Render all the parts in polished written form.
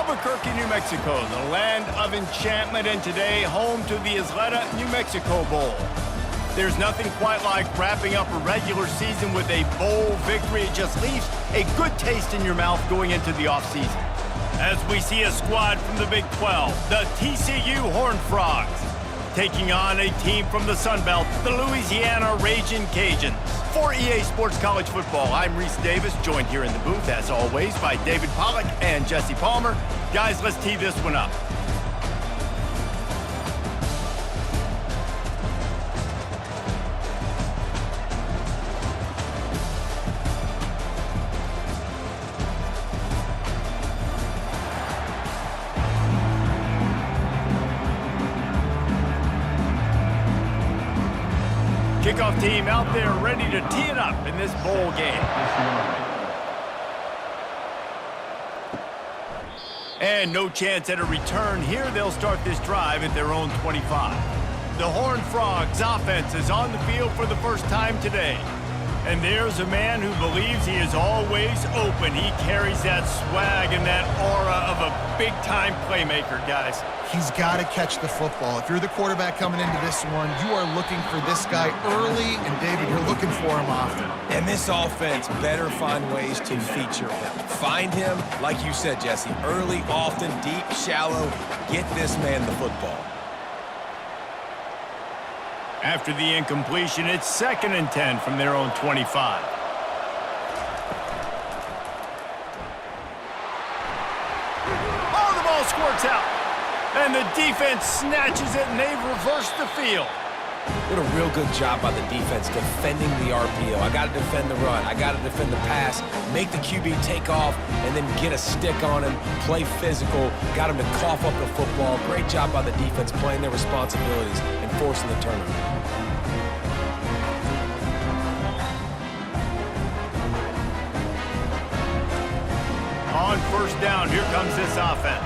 Albuquerque, New Mexico, the land of enchantment, and today home to the Isleta, New Mexico Bowl. There's nothing quite like wrapping up a regular season with a bowl victory. It just leaves a good taste in your mouth going into the offseason. As we see a squad from the Big 12, the TCU Horned Frogs, taking on a team from the Sun Belt, the Louisiana Ragin Cajuns. For EA Sports College Football, I'm Reese Davis, joined here in the booth, as always, by David Pollack and Jesse Palmer. Guys, let's tee this one up. Kickoff team out there ready to tee it up in this bowl game. And no chance at a return here. They'll start this drive at their own 25. The Horned Frogs offense is on the field for the first time today. And there's a man who believes he is always open. He carries that swag and that aura of a big-time playmaker, guys. He's got to catch the football. If you're the quarterback coming into this one, you are looking for this guy early, and David, you're looking for him often. And this offense better find ways to feature him. Find him, like you said, Jesse, early, often, deep, shallow. Get this man the football. After the incompletion, it's 2nd and 10 from their own 25. Oh, the ball squirts out. And the defense snatches it, and they've reversed the field. Did a real good job by the defense defending the RPO. I got to defend the run. I got to defend the pass, make the QB take off, and then get a stick on him, play physical, got him to cough up the football. Great job by the defense playing their responsibilities and forcing the turnover. On first down, here comes this offense.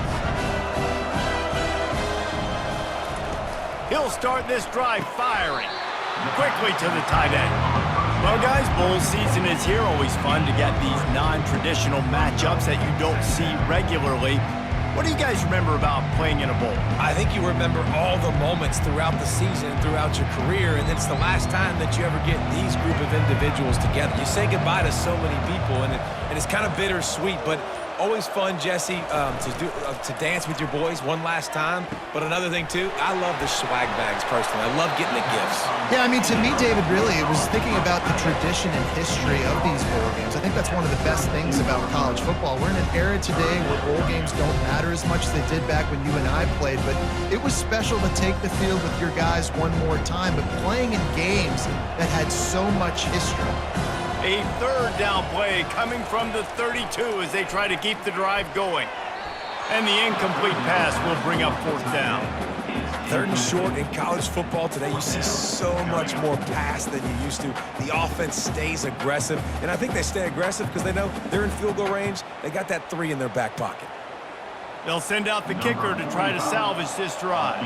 He'll start this drive firing quickly to the tight end. Well, guys, bowl season is here. Always fun to get these non-traditional matchups that you don't see regularly. What do you guys remember about playing in a bowl? I think you remember all the moments throughout the season, throughout your career, and it's the last time that you ever get these group of individuals together. You say goodbye to so many people, and it's kind of bittersweet, but always fun, Jesse, to dance with your boys one last time. But another thing, too, I love the swag bags personally. I love getting the gifts. Yeah, I mean, to me, David, really, it was thinking about the tradition and history of these bowl games. I think that's one of the best things about college football. We're in an era today where bowl games don't matter as much as they did back when you and I played, but it was special to take the field with your guys one more time, but playing in games that had so much history. A third down play coming from the 32 as they try to keep the drive going. And the incomplete pass will bring up 4th down. 3rd and short in college football today, you see so much more pass than you used to. The offense stays aggressive, and I think they stay aggressive because they know they're in field goal range. They got that 3 in their back pocket. They'll send out the kicker to try to salvage this drive.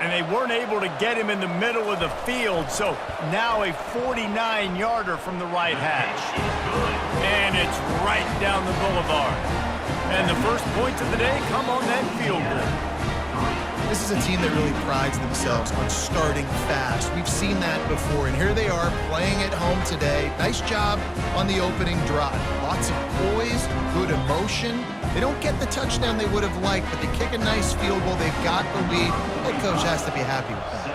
And they weren't able to get him in the middle of the field, so now a 49-yarder from the right hash. And it's right down the boulevard. And the first points of the day come on that field goal. This is a team that really prides themselves on starting fast. We've seen that before, and here they are playing at home today. Nice job on the opening drive. Lots of poise, good emotion. They don't get the touchdown they would have liked, but they kick a nice field goal. They've got the lead. Head coach has to be happy with that.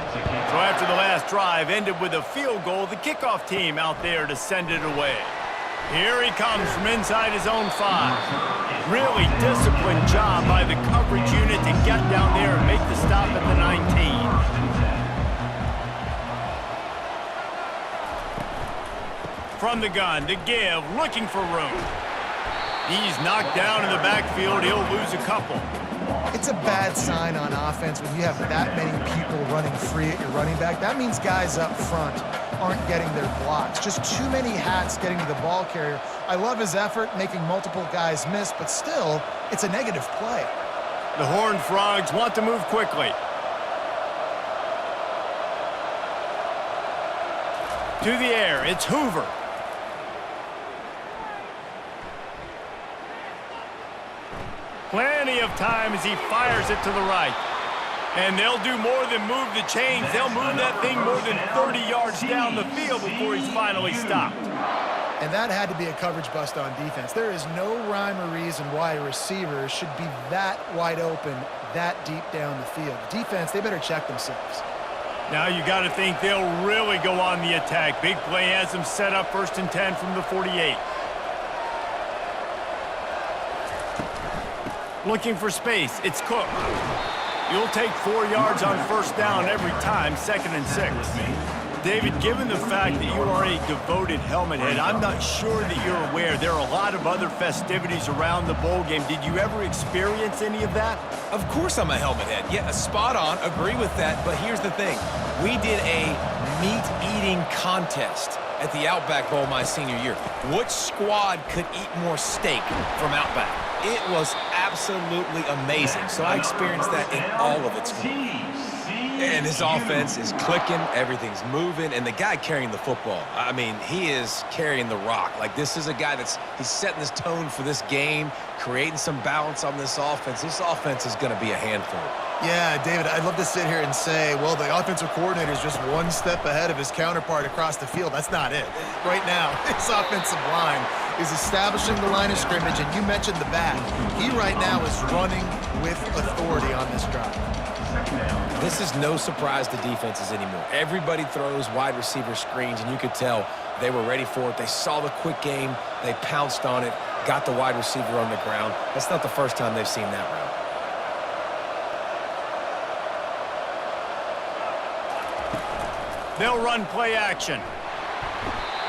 So after the last drive ended with a field goal, the kickoff team out there to send it away. Here he comes from inside his own 5. Really disciplined job by the coverage unit to get down there and make the stop at the 19. From the gun to give, looking for room. He's knocked down in the backfield. He'll lose a couple. It's a bad sign on offense when you have that many people running free at your running back. That means guys up front aren't getting their blocks. Just too many hats getting to the ball carrier. I love his effort, making multiple guys miss, but still, it's a negative play. The Horned Frogs want to move quickly. To the air, it's Hoover. Plenty of time as he fires it to the right. And they'll do more than move the chains. They'll move that thing more than 30 yards down the field before he's finally stopped. And that had to be a coverage bust on defense. There is no rhyme or reason why a receiver should be that wide open, that deep down the field. The defense, they better check themselves. Now you got to think they'll really go on the attack. Big play has them set up 1st and 10 from the 48. Looking for space. It's Cook. You'll take 4 yards on 1st down every time, 2nd and 6. David, given the fact that you are a devoted helmet head, I'm not sure that you're aware there are a lot of other festivities around the bowl game. Did you ever experience any of that? Of course I'm a helmet head. Yeah, spot on. Agree with that. But here's the thing. We did a meat-eating contest at the Outback Bowl my senior year. Which squad could eat more steak from Outback? It was absolutely amazing. So I experienced that in all of its glory. And his offense is clicking, everything's moving, and the guy carrying the football, I mean, he is carrying the rock. Like, this is a guy he's setting this tone for this game, creating some balance on this offense. This offense is going to be a handful. Yeah, David, I'd love to sit here and say, well, the offensive coordinator is just one step ahead of his counterpart across the field. That's not it. Right now, his offensive line is establishing the line of scrimmage, and you mentioned the back. He right now is running with authority on this drive. This is no surprise to defenses anymore. Everybody throws wide receiver screens, and you could tell they were ready for it. They saw the quick game. They pounced on it, got the wide receiver on the ground. That's not the first time they've seen that route. They'll run play action.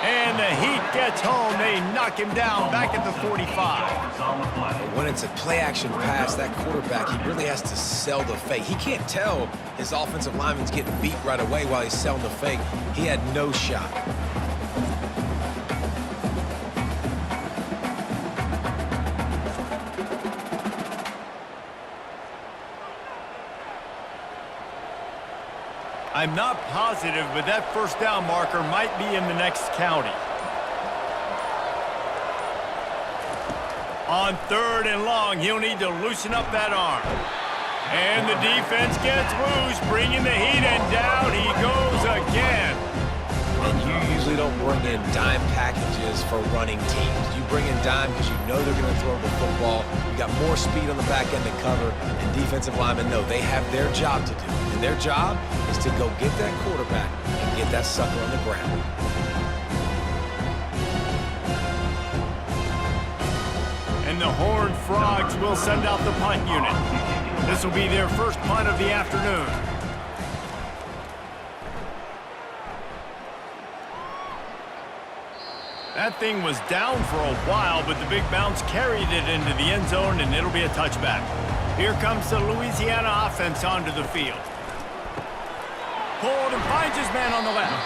And the heat gets home. They knock him down back at the 45. But when it's a play-action pass, that quarterback, he really has to sell the fake. He can't tell his offensive lineman's getting beat right away while he's selling the fake. He had no shot. I'm not positive, but that 1st down marker might be in the next county. On 3rd and long, he'll need to loosen up that arm. And the defense gets loose, bringing the heat, and down he goes again. And you usually don't bring in dime packages for running teams. You bring in dime because you know they're going to throw the football. You got more speed on the back end to cover, and defensive linemen know they have their job to do. And their job is to go get that quarterback and get that sucker on the ground. And the Horned Frogs will send out the punt unit. This will be their first punt of the afternoon. That thing was down for a while, but the big bounce carried it into the end zone, and it'll be a touchback. Here comes the Louisiana offense onto the field. Pulled and finds his man on the left.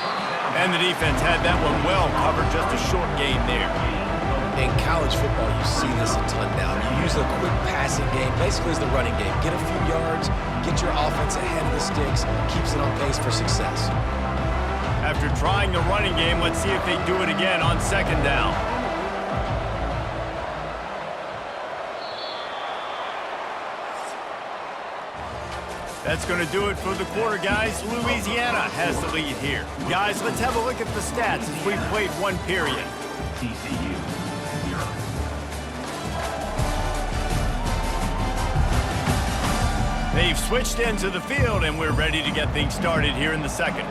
And the defense had that one well covered, just a short gain there. In college football, you see this a ton now. You use the quick passing game, basically as the running game. Get a few yards, get your offense ahead of the sticks, keeps it on pace for success. After trying the running game, let's see if they do it again on 2nd down. That's going to do it for the quarter, guys. Louisiana has the lead here. Guys, let's have a look at the stats as we've played one period. TCU 0. They've switched into the field, and we're ready to get things started here in the 2nd.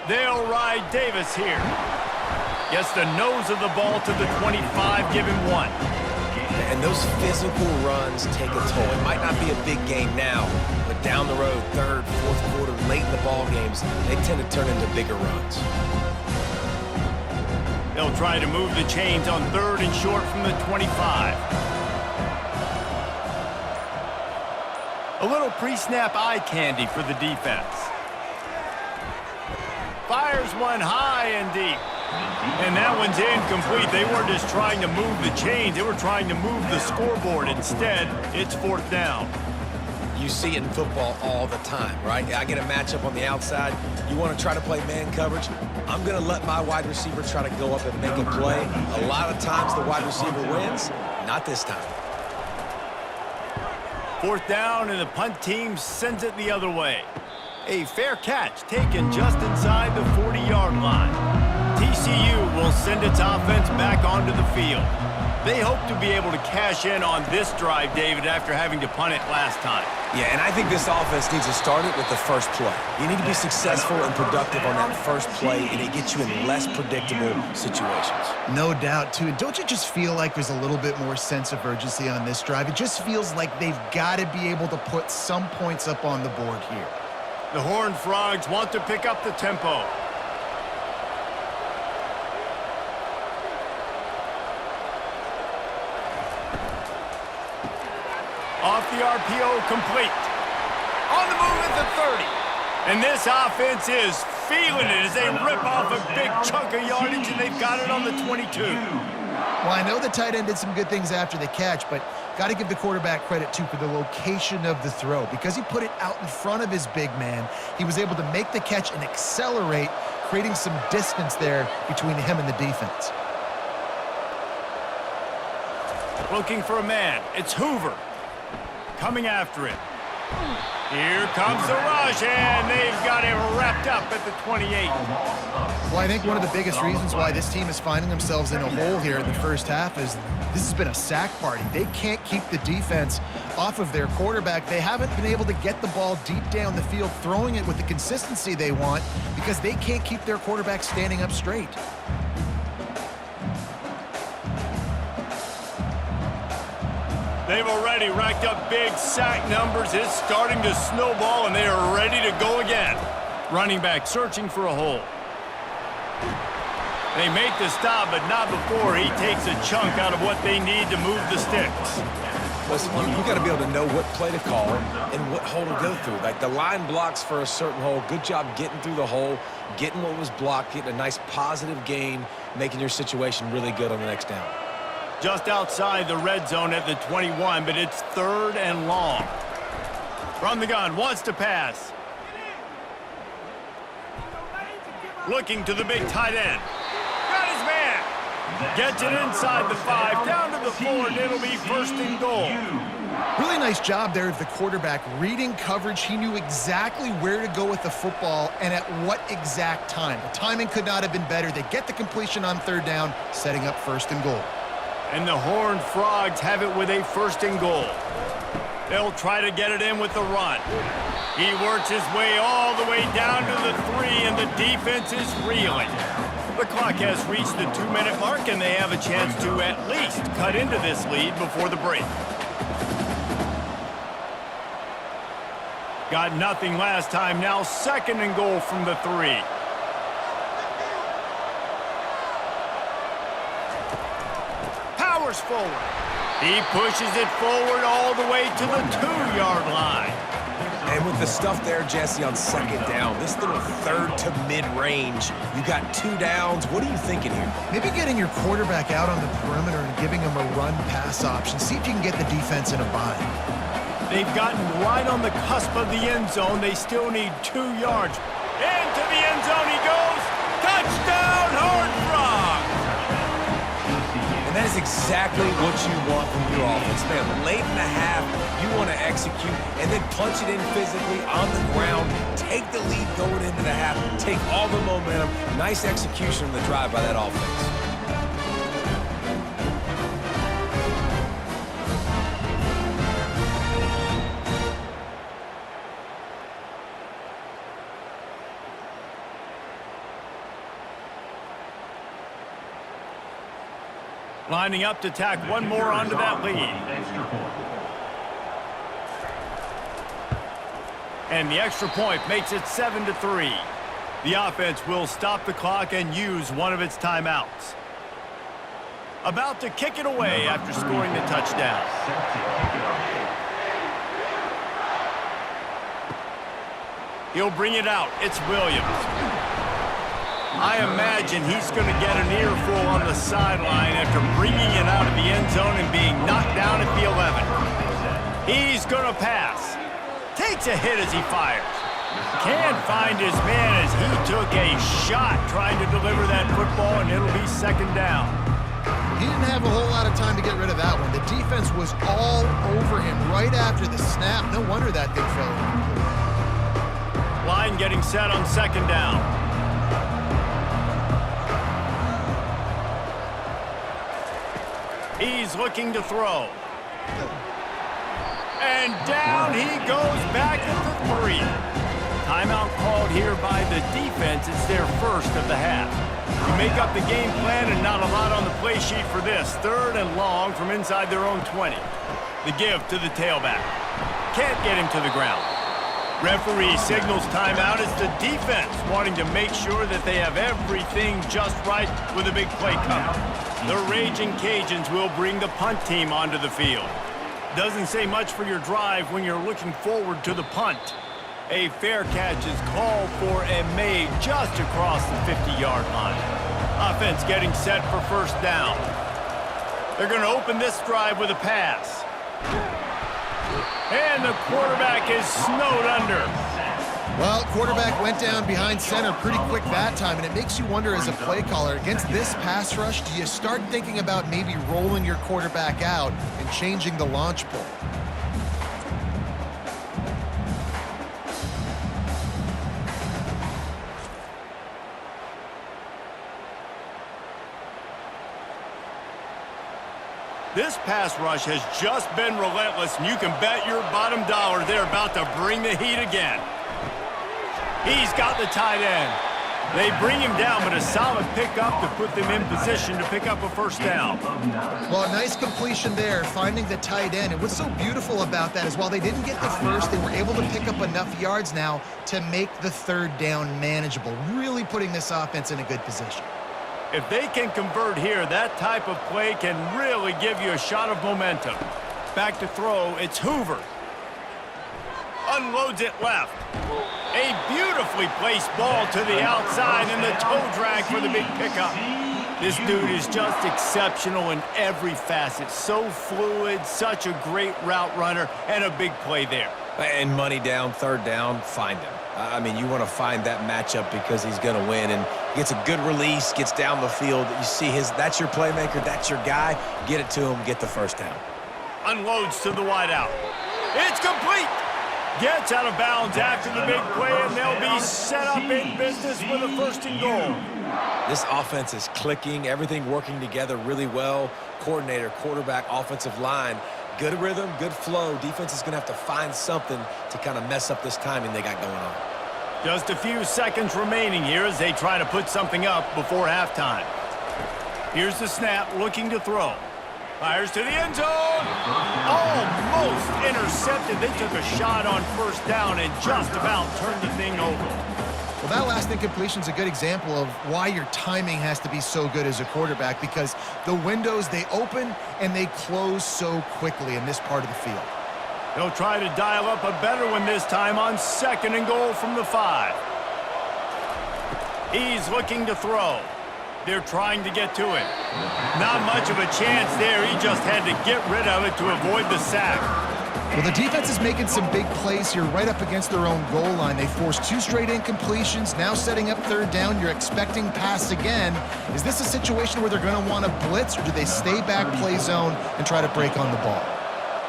They'll ride Davis here. Gets the nose of the ball to the 25, give him 1. And those physical runs take a toll. It might not be a big game now, but down the road, 3rd, 4th quarter, late in the ball games, they tend to turn into bigger runs. They'll try to move the chains on 3rd and short from the 25. A little pre-snap eye candy for the defense. Fires one high and deep. And that one's incomplete. They weren't just trying to move the chains. They were trying to move the scoreboard. Instead, it's 4th down. You see it in football all the time, right? I get a matchup on the outside. You want to try to play man coverage? I'm going to let my wide receiver try to go up and make a play. A lot of times the wide receiver wins. Not this time. 4th down, and the punt team sends it the other way. A fair catch taken just inside the 40-yard line. TCU will send its offense back onto the field. They hope to be able to cash in on this drive, David, after having to punt it last time. Yeah, and I think this offense needs to start it with the first play. You need to be successful and productive on that first play, and it gets you in less predictable situations. No doubt, too. And don't you just feel like there's a little bit more sense of urgency on this drive? It just feels like they've got to be able to put some points up on the board here. The Horned Frogs want to pick up the tempo. Off the RPO, complete. On the move at the 30. And this offense is feeling it as they rip off a big chunk of yardage, and they've got it on the 22. Well, I know the tight end did some good things after the catch, but got to give the quarterback credit, too, for the location of the throw. Because he put it out in front of his big man, he was able to make the catch and accelerate, creating some distance there between him and the defense. Looking for a man. It's Hoover. Coming after it. Here comes the rush, and they've got him wrapped up at the 28. Well, I think one of the biggest reasons why this team is finding themselves in a hole here in the first half is this has been a sack party. They can't keep the defense off of their quarterback. They haven't been able to get the ball deep down the field, throwing it with the consistency they want because they can't keep their quarterback standing up straight. They've already racked up big sack numbers. It's starting to snowball, and they are ready to go again. Running back searching for a hole. They make the stop, but not before he takes a chunk out of what they need to move the sticks. Listen, you got to be able to know what play to call and what hole to go through. Like the line blocks for a certain hole. Good job getting through the hole, getting what was blocked, getting a nice positive gain, making your situation really good on the next down. Just outside the red zone at the 21, but it's 3rd and long. From the gun, wants to pass. Looking to the big tight end. Got his man. Gets it inside the 5, down to the 4, and it'll be 1st and goal. Really nice job there of the quarterback reading coverage. He knew exactly where to go with the football and at what exact time. The timing could not have been better. They get the completion on 3rd down, setting up 1st and goal. And the Horned Frogs have it with a 1st and goal. They'll try to get it in with the run. He works his way all the way down to the 3, and the defense is reeling. The clock has reached the 2-minute mark, and they have a chance to at least cut into this lead before the break. Got nothing last time. Now 2nd and goal from the 3. Forward. He pushes it forward all the way to the 2-yard line. And with the stuff there, Jesse, on 2nd down, this little 3rd to mid-range, you got 2 downs. What are you thinking here? Maybe getting your quarterback out on the perimeter and giving him a run-pass option. See if you can get the defense in a bind. They've gotten right on the cusp of the end zone. They still need 2 yards. Into the end zone he goes. Touchdown, Horned Frogs! And that is exactly what you want from your offense, man. Late in the half, you want to execute and then punch it in physically on the ground, take the lead going into the half, take all the momentum. Nice execution on the drive by that offense. Lining up to tack one more onto that lead. And the extra point makes it 7-3. The offense will stop the clock and use one of its timeouts. About to kick it away after scoring the touchdown. He'll bring it out. It's Williams. I imagine he's going to get an earful on the sideline after bringing it out of the end zone and being knocked down at the 11. He's going to pass. Takes a hit as he fires. Can't find his man as he took a shot trying to deliver that football, and it'll be second down. He didn't have a whole lot of time to get rid of that one. The defense was all over him right after the snap. No wonder that thing fell incomplete. Line getting set on second down. He's looking to throw. And down he goes back at the 3. Timeout called here by the defense. It's their first of the half. You make up the game plan and not a lot on the play sheet for this. Third and long from inside their own 20. The give to the tailback. Can't get him to the ground. Referee signals timeout. It's the defense wanting to make sure that they have everything just right with a big play coming. The Ragin Cajuns will bring the punt team onto the field. Doesn't say much for your drive when you're looking forward to the punt. A fair catch is called for and made just across the 50-yard line. Offense getting set for first down. They're going to open this drive with a pass. And the quarterback is snowed under. Well, quarterback went down behind center pretty quick that time, and it makes you wonder as a play caller, against this pass rush, do you start thinking about maybe rolling your quarterback out and changing the launch point? This pass rush has just been relentless, and you can bet your bottom dollar they're about to bring the heat again. He's got the tight end. They bring him down, but a solid pickup to put them in position to pick up a first down. Well, a nice completion there, finding the tight end. And what's so beautiful about that is while they didn't get the first, they were able to pick up enough yards now to make the third down manageable, really putting this offense in a good position. If they can convert here, that type of play can really give you a shot of momentum. Back to throw, it's Hoover. Unloads it left. A beautifully placed ball to the outside and the toe drag for the big pickup. This dude is just exceptional in every facet. So fluid, such a great route runner, and a big play there. And money down, third down, find him. I mean, you want to find that matchup because he's going to win, and gets a good release, gets down the field. You see that's your playmaker, that's your guy. Get it to him, get the first down. Unloads to the wideout. It's complete. Gets out of bounds after the big play, and they'll be set up in business for the first and goal. This offense is clicking, everything working together really well. Coordinator, quarterback, offensive line. Good rhythm, good flow. Defense is going to have to find something to kind of mess up this timing they got going on. Just a few seconds remaining here as they try to put something up before halftime. Here's the snap, looking to throw. Fires to the end zone. Almost intercepted. They took a shot on first down and just about turned the thing over. Well, that last incompletion is a good example of why your timing has to be so good as a quarterback, because the windows, they open and they close so quickly in this part of the field. They'll try to dial up a better one this time on second and goal from the 5. He's looking to throw. They're trying to get to it. Not much of a chance there. He just had to get rid of it to avoid the sack. Well, the defense is making some big plays here right up against their own goal line. They forced 2 straight incompletions, now setting up third down. You're expecting pass again. Is this a situation where they're going to want to blitz, or do they stay back, play zone, and try to break on the ball?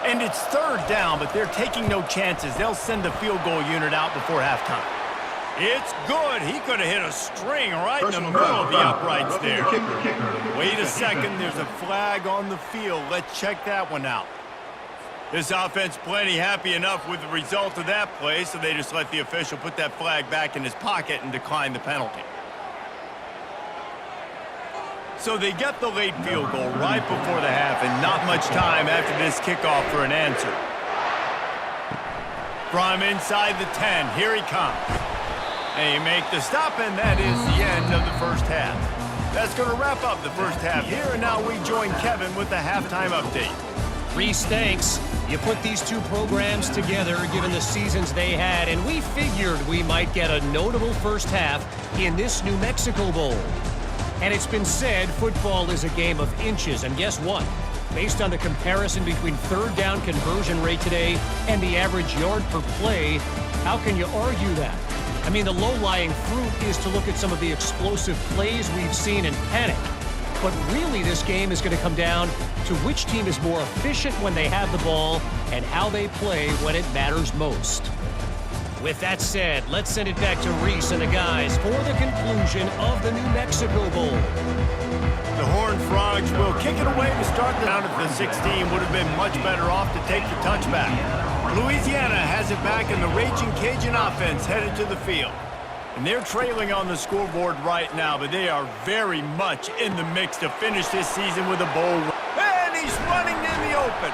And it's third down, but they're taking no chances. They'll send the field goal unit out before halftime. It's good. He could have hit a string right in the middle of the uprights there. Wait a second. There's a flag on the field. Let's check that one out. This offense plenty happy enough with the result of that play, so they just let the official put that flag back in his pocket and decline the penalty. So they get the late field goal right before the half, and not much time after this kickoff for an answer. From inside the 10, here he comes. They make the stop, and that is the end of the first half. That's going to wrap up the first half here, and now we join Kevin with the halftime update. Reese, thanks. You put these two programs together given the seasons they had, and we figured we might get a notable first half in this New Mexico Bowl. And it's been said football is a game of inches, and guess what? Based on the comparison between third down conversion rate today and the average yard per play, how can you argue that? I mean, the low-lying fruit is to look at some of the explosive plays we've seen and panic. But really, this game is going to come down to which team is more efficient when they have the ball and how they play when it matters most. With that said, let's send it back to Reese and the guys for the conclusion of the New Mexico Bowl. The Horned Frogs will kick it away to start the round at the 16. Would have been much better off to take the touchback. Louisiana has it back, and the Ragin Cajun offense headed to the field. And they're trailing on the scoreboard right now, but they are very much in the mix to finish this season with a bowl. And he's running in the open.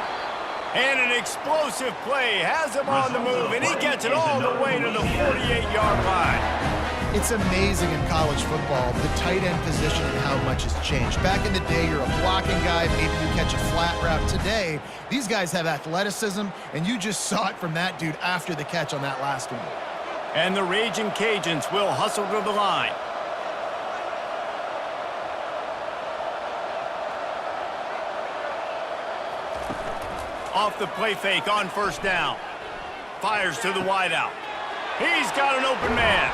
And an explosive play has him on the move, and he gets it all the way to the 48-yard line. It's amazing in college football, the tight end position and how much has changed. Back in the day, you're a blocking guy, maybe you catch a flat route. Today, these guys have athleticism, and you just saw it from that dude after the catch on that last one. And the Ragin Cajuns will hustle to the line. Off the play fake on first down. Fires to the wideout. He's got an open man.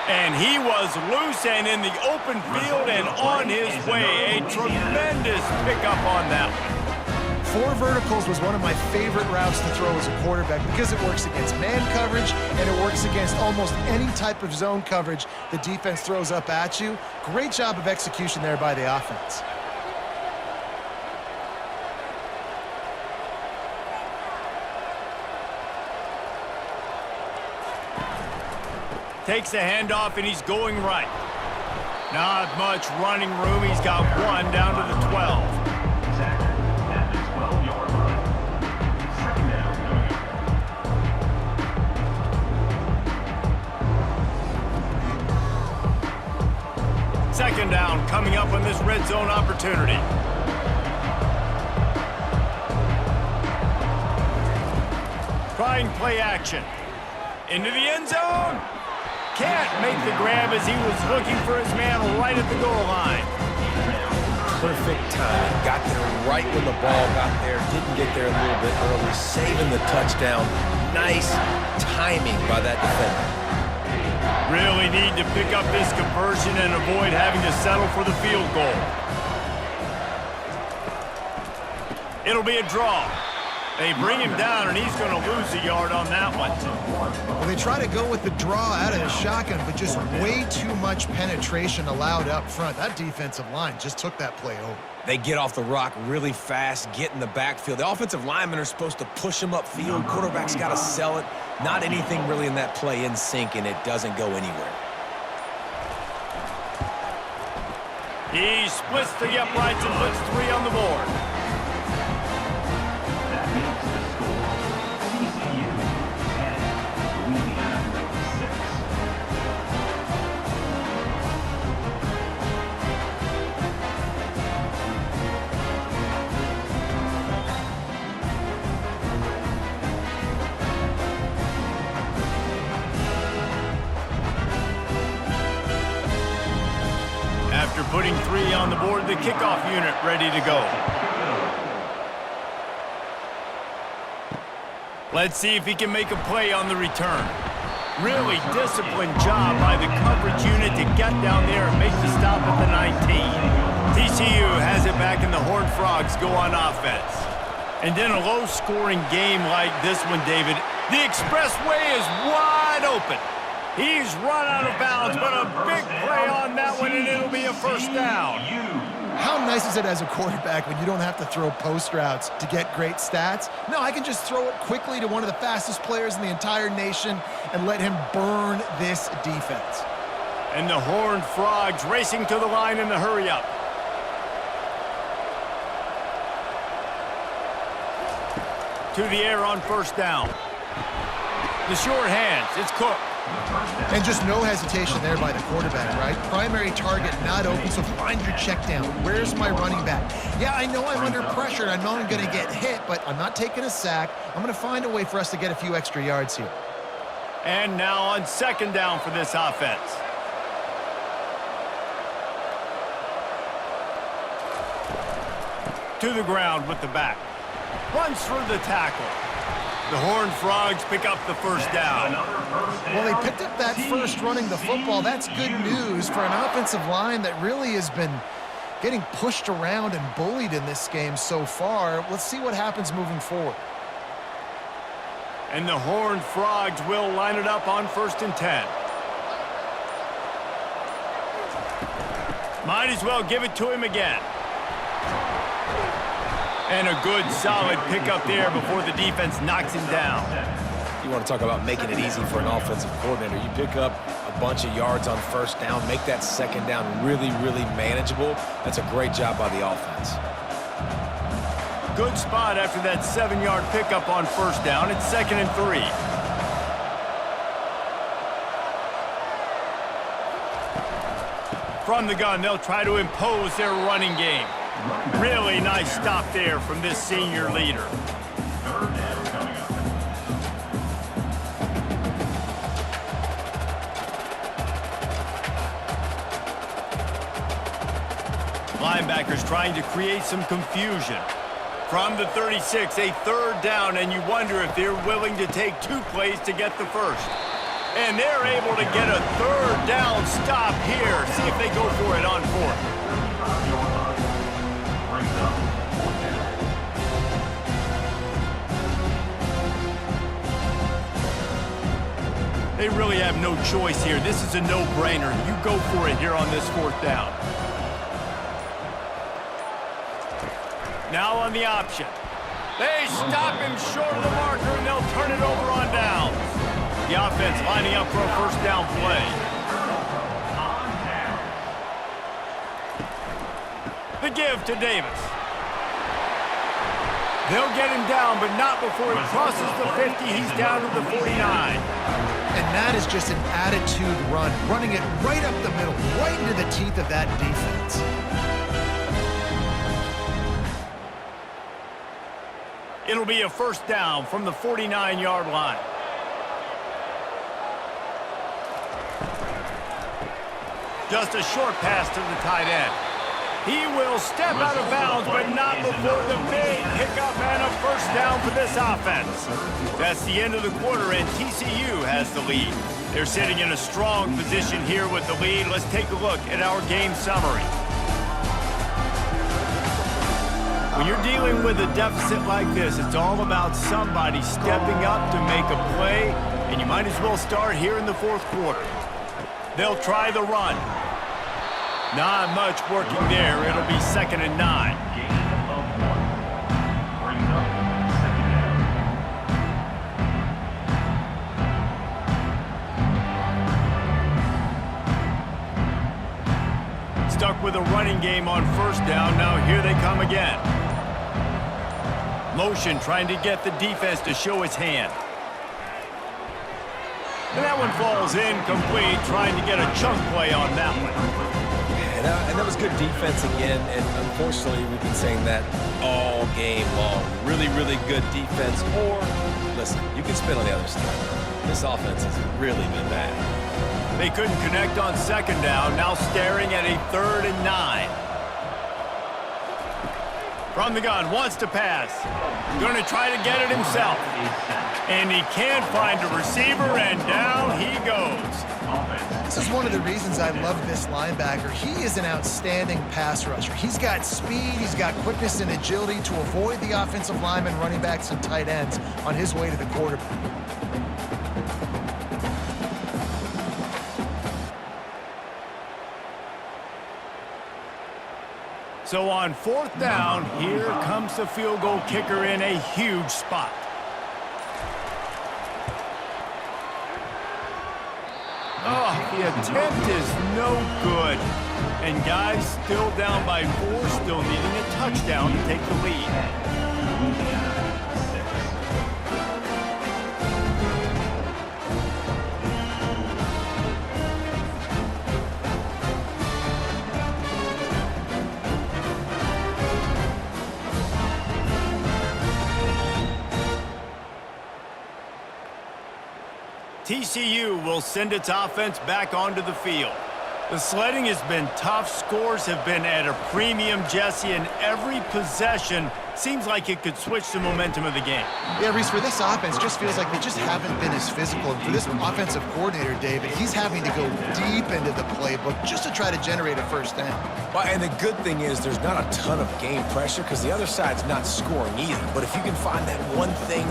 And he was loose and in the open field and on his way. A tremendous pickup on that one. Four verticals was one of my favorite routes to throw as a quarterback because it works against man coverage and it works against almost any type of zone coverage the defense throws up at you. Great job of execution there by the offense. Takes the handoff and he's going right. Not much running room. He's got one down to the 12. Second down coming up on this red zone opportunity. Trying play action. Into the end zone. Can't make the grab as he was looking for his man right at the goal line. Perfect timing. Got there right when the ball got there. Didn't get there a little bit early. Saving the touchdown. Nice timing by that defender. Really need to pick up this conversion and avoid having to settle for the field goal. It'll be a draw. They bring him down, and he's going to lose a yard on that one. Well, they try to go with the draw out of the shotgun, but just way too much penetration allowed up front. That defensive line just took that play over. They get off the rock really fast, get in the backfield. The offensive linemen are supposed to push him upfield. Quarterback's got to sell it. Not anything really in that play in sync, and it doesn't go anywhere. He splits the uprights and puts 3 on the board. That makes the score TCU 10, Louisiana 6. After putting 3 on the board, the kickoff unit ready to go. Let's see if he can make a play on the return. Really disciplined job by the coverage unit to get down there and make the stop at the 19. TCU has it back and the Horned Frogs go on offense. And in a low-scoring game like this one, David, the expressway is wide open. He's run out of bounds, but a big play on that one, and it'll be a first down. How nice is it as a quarterback when you don't have to throw post routes to get great stats? No, I can just throw it quickly to one of the fastest players in the entire nation and let him burn this defense. And the Horned Frogs racing to the line in the hurry-up. To the air on first down. The short hands, it's Cook. And just no hesitation there by the quarterback, right? Primary target not open, so find your check down. Where's my running back? Yeah, I know I'm under pressure, and I know I'm going to get hit, but I'm not taking a sack. I'm going to find a way for us to get a few extra yards here. And now on second down for this offense. to the ground with the back. Runs through the tackle. The Horned Frogs pick up the first down. Well, they picked up that first running the football. That's good news for an offensive line that really has been getting pushed around and bullied in this game so far. Let's see what happens moving forward. And the Horned Frogs will line it up on 1st and 10. Might as well give it to him again. And a good, solid pickup there before the defense knocks him down. You want to talk about making it easy for an offensive coordinator. You pick up a bunch of yards on 1st down, make that 2nd down really, really manageable. That's a great job by the offense. Good spot after that 7-yard pickup on 1st down. It's 2nd and 3. From the gun, they'll try to impose their running game. Really nice stop there from this senior leader. 3rd down coming up. Linebackers trying to create some confusion. From the 36, a 3rd down, and you wonder if they're willing to take 2 plays to get the first. And they're able to get a 3rd down stop here. See if they go for it on 4th. They really have no choice here. This is a no-brainer. You go for it here on this 4th down. Now on the option. They stop him short of the marker, and they'll turn it over on downs. The offense lining up for a 1st down play. The give to Davis. They'll get him down, but not before he crosses the 50. He's down to the 49. And that is just an attitude run, running it right up the middle, right into the teeth of that defense. It'll be a 1st down from the 49-yard line. Just a short pass to the tight end. He will step out of bounds, but not before the big pickup and a 1st down for this offense. That's the end of the quarter, and TCU has the lead. They're sitting in a strong position here with the lead. Let's take a look at our game summary. When you're dealing with a deficit like this, it's all about somebody stepping up to make a play, and you might as well start here in the 4th quarter. They'll try the run. Not much working there. It'll be 2nd and 9. Gain of 1. Brings up 2nd down. Stuck with a running game on 1st down. Now here they come again. Motion trying to get the defense to show its hand. And that one falls incomplete, trying to get a chunk play on that one. And that was good defense again, and unfortunately we've been saying that all game long. Really, really good defense, or, listen, you can spin on the other side. This offense has really been bad. They couldn't connect on 2nd down, now staring at a 3rd and 9. From the gun, wants to pass. Going to try to get it himself. And he can't find a receiver, and down he goes. This is one of the reasons I love this linebacker. He is an outstanding pass rusher. He's got speed, he's got quickness and agility to avoid the offensive linemen, running backs, and tight ends on his way to the quarterback. So on 4th down, here comes the field goal kicker in a huge spot. Oh, the attempt is no good. And guys still down by 4, still needing a touchdown to take the lead. TCU will send its offense back onto the field. The sledding has been tough. Scores have been at a premium, Jesse, and every possession seems like it could switch the momentum of the game. Yeah, Reese, for this offense, just feels like they just haven't been as physical. And for this offensive coordinator, David, he's having to go deep into the playbook just to try to generate a first down. Well, and the good thing is there's not a ton of game pressure because the other side's not scoring either. But if you can find that one thing,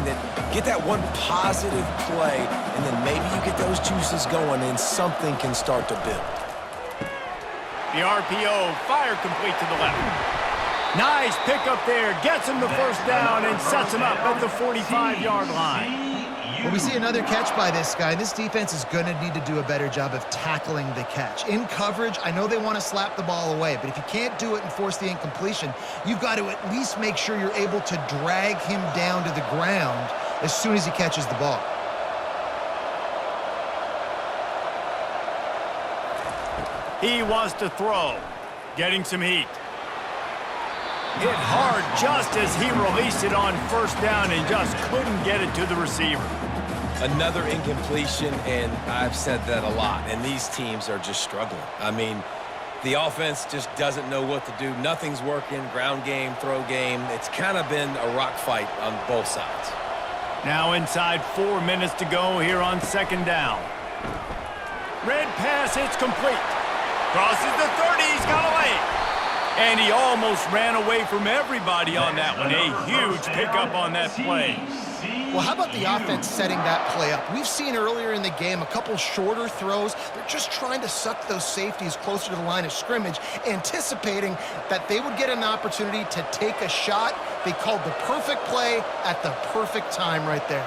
get that one positive play, and then maybe you get those juices going and something can start to build. The RPO, fire complete to the left. Nice pickup there, gets him the first down and sets him up at the 45-yard line. Well, we see another catch by this guy. This defense is going to need to do a better job of tackling the catch. In coverage, I know they want to slap the ball away, but if you can't do it and force the incompletion, you've got to at least make sure you're able to drag him down to the ground as soon as he catches the ball. He wants to throw, getting some heat. Hit hard just as he released it on first down and just couldn't get it to the receiver. Another incompletion, and I've said that a lot, and these teams are just struggling. I mean, the offense just doesn't know what to do. Nothing's working, ground game, throw game. It's kind of been a rock fight on both sides. Now inside 4 minutes to go here on second down. Red pass, it's complete. Crosses the 30, he's got away. And he almost ran away from everybody on that one. A huge pickup on that play. Well, how about the offense setting that play up? We've seen earlier in the game a couple shorter throws. They're just trying to suck those safeties closer to the line of scrimmage, anticipating that they would get an opportunity to take a shot. They called the perfect play at the perfect time right there.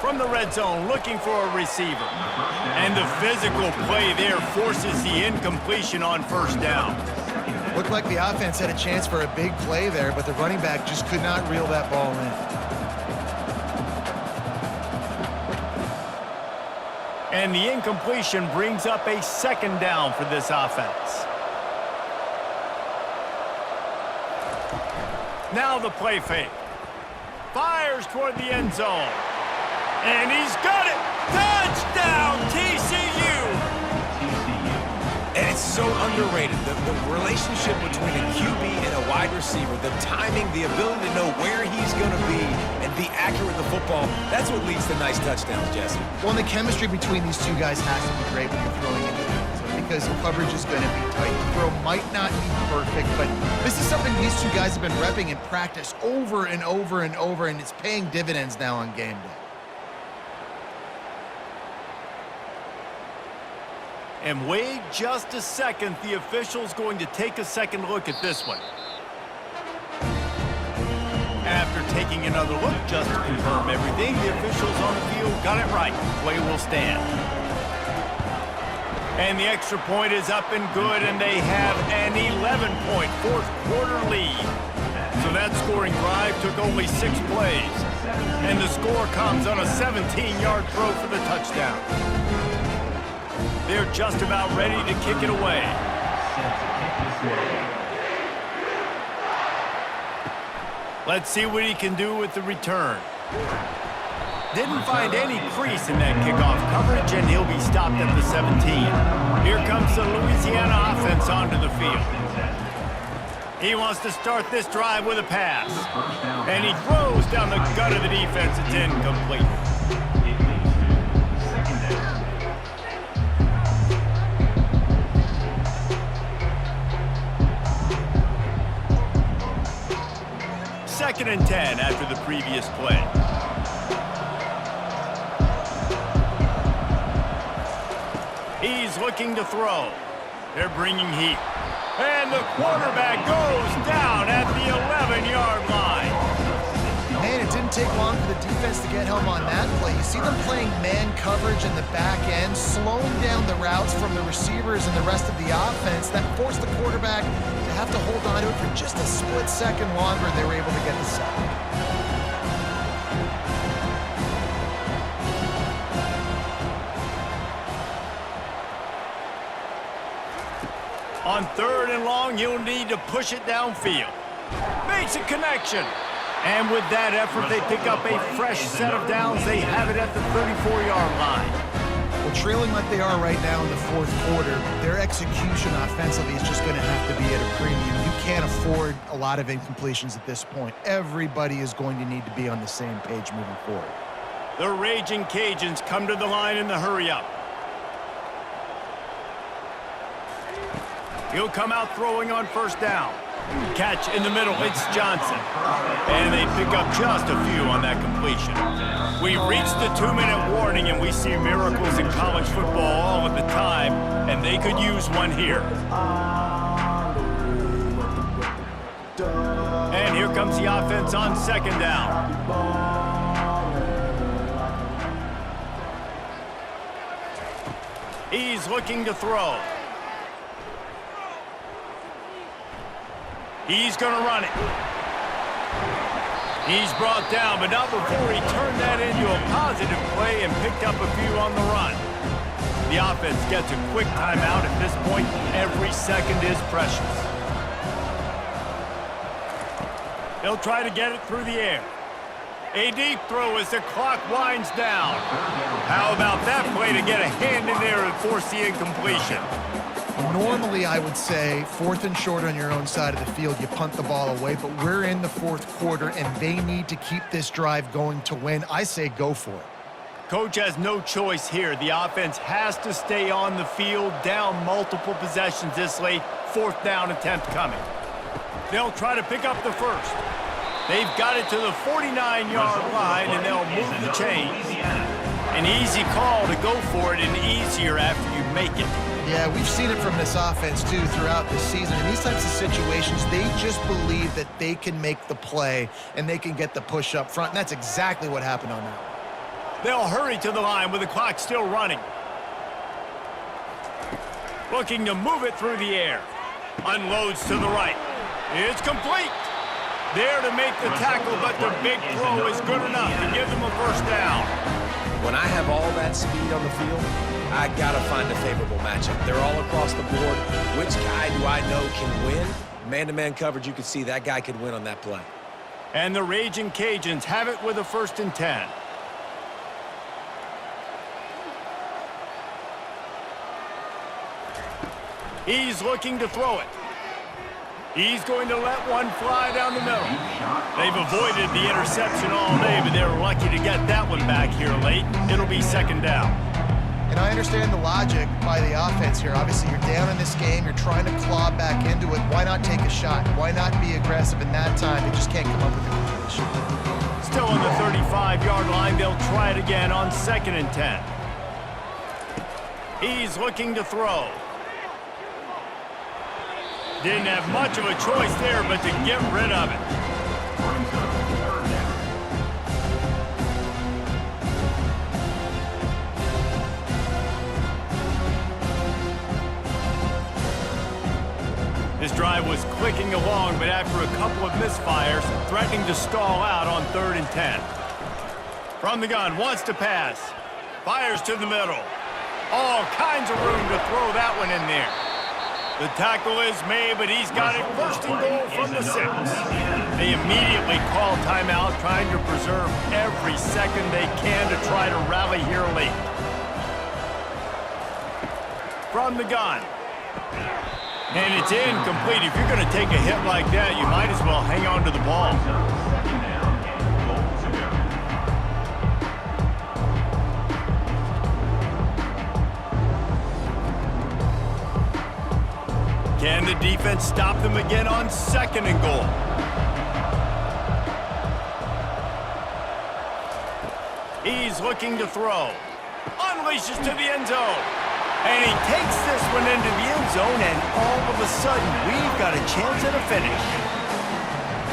From the red zone, looking for a receiver. And the physical play there forces the incompletion on first down. Looked like the offense had a chance for a big play there, but the running back just could not reel that ball in. And the incompletion brings up a second down for this offense. Now the play fake. Fires toward the end zone. And he's got it! Touchdown, TCU! And it's so underrated. The relationship between a QB and a wide receiver, the timing, the ability to know where he's going to be and be accurate with the football, that's what leads to nice touchdowns, Jesse. Well, and the chemistry between these two guys has to be great when you're throwing into the end zone because coverage is going to be tight. The throw might not be perfect, but this is something these two guys have been repping in practice over and over and over, and it's paying dividends now on game day. And wait just a second, the official's going to take a second look at this one. After taking another look just to confirm everything, the officials on the field got it right. Play will stand. And the extra point is up and good, and they have an 11-point fourth quarter lead. So that scoring drive took only 6 plays. And the score comes on a 17-yard throw for the touchdown. They're just about ready to kick it away. Let's see what he can do with the return. Didn't find any crease in that kickoff coverage, and he'll be stopped at the 17. Here comes the Louisiana offense onto the field. He wants to start this drive with a pass. And he throws down the gut of the defense. It's incomplete. Second and 10 after the previous play. He's looking to throw. They're bringing heat. And the quarterback goes down at the 11-yard line. Man, it didn't take long for the defense to get home on that play. You see them playing man coverage in the back end, slowing down the routes from the receivers and the rest of the offense. That forced the quarterback to have to hold on to it for just a split second longer, and they were able to get the sack. On third and long, you'll need to push it downfield. Makes a connection. And with that effort, they pick up a fresh set of downs. They have it at the 34-yard line. Well, trailing like they are right now in the fourth quarter, their execution offensively is just going to have to be at a premium. You can't afford a lot of incompletions at this point. Everybody is going to need to be on the same page moving forward. The Ragin Cajuns come to the line in the hurry-up. He'll come out throwing on first down. Catch in the middle, it's Johnson. And they pick up just a few on that completion. We reached the 2-minute warning, and we see miracles in college football all of the time, and they could use one here. And here comes the offense on second down. He's looking to throw. He's going to run it. He's brought down, but not before he turned that into a positive play and picked up a few on the run. The offense gets a quick timeout. At this point, every second is precious. They'll try to get it through the air. A deep throw as the clock winds down. How about that play to get a hand in there and force the incompletion? Normally, I would say 4th and short on your own side of the field, you punt the ball away, but we're in the fourth quarter, and they need to keep this drive going to win. I say go for it. Coach has no choice here. The offense has to stay on the field, down multiple possessions this late. 4th down attempt coming. They'll try to pick up the first. They've got it to the 49-yard line, and they'll move the chains. An easy call to go for it, and easier after you make it. Yeah, we've seen it from this offense, too, throughout this season. In these types of situations, they just believe that they can make the play and they can get the push up front, and that's exactly what happened on that one. They'll hurry to the line with the clock still running. Looking to move it through the air. Unloads to the right. It's complete. There to make the tackle, but the big throw is good enough to give them a first down. When I have all that speed on the field, I got to find a favorable matchup. They're all across the board. Which guy do I know can win? Man-to-man coverage, you can see that guy could win on that play. And the Ragin Cajuns have it with a 1st and 10. He's looking to throw it. He's going to let one fly down the middle. They've avoided the interception all day, but they're lucky to get that one back here late. It'll be 2nd down. And I understand the logic by the offense here. Obviously, you're down in this game. You're trying to claw back into it. Why not take a shot? Why not be aggressive in that time? They just can't come up with a completion. Still on the 35-yard line. They'll try it again on 2nd and 10. He's looking to throw. Didn't have much of a choice there, but to get rid of it. This drive was clicking along, but after a couple of misfires, threatening to stall out on 3rd and 10. From the gun, wants to pass. Fires to the middle. All kinds of room to throw that one in there. The tackle is made, but he's got it 1st and goal from the 6. They immediately call timeout, trying to preserve every second they can to try to rally here late. From the gun. And it's incomplete. If you're going to take a hit like that, you might as well hang on to the ball. Can the defense stop them again on 2nd and goal? He's looking to throw. Unleashes to the end zone. And he takes this one into the end zone, and all of a sudden, we've got a chance at a finish.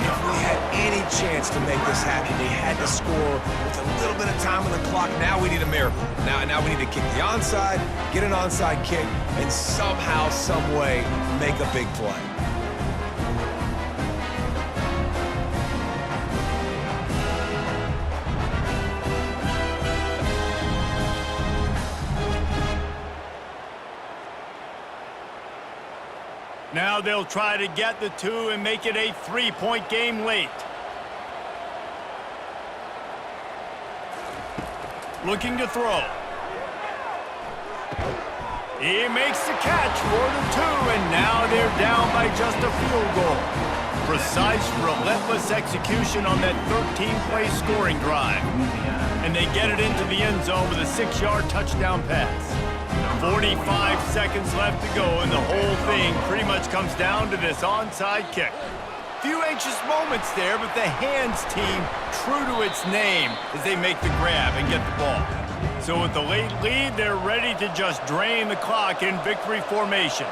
If we had any chance to make this happen, we had to score with a little bit of time on the clock. Now we need a miracle. Now we need to kick the onside, get an onside kick, and somehow, some way, make a big play. Now they'll try to get the 2 and make it a 3-point game late. looking to throw. He makes the catch for the 2, and now they're down by just a field goal. Precise, relentless execution on that 13-play scoring drive. And they get it into the end zone with a 6-yard touchdown pass. 45 seconds left to go, and the whole thing pretty much comes down to this onside kick. Few anxious moments there, but the hands team true to its name as they make the grab and get the ball. So with the late lead, they're ready to just drain the clock in victory formation.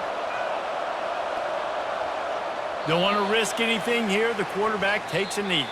Don't want to risk anything here. The quarterback takes a knee.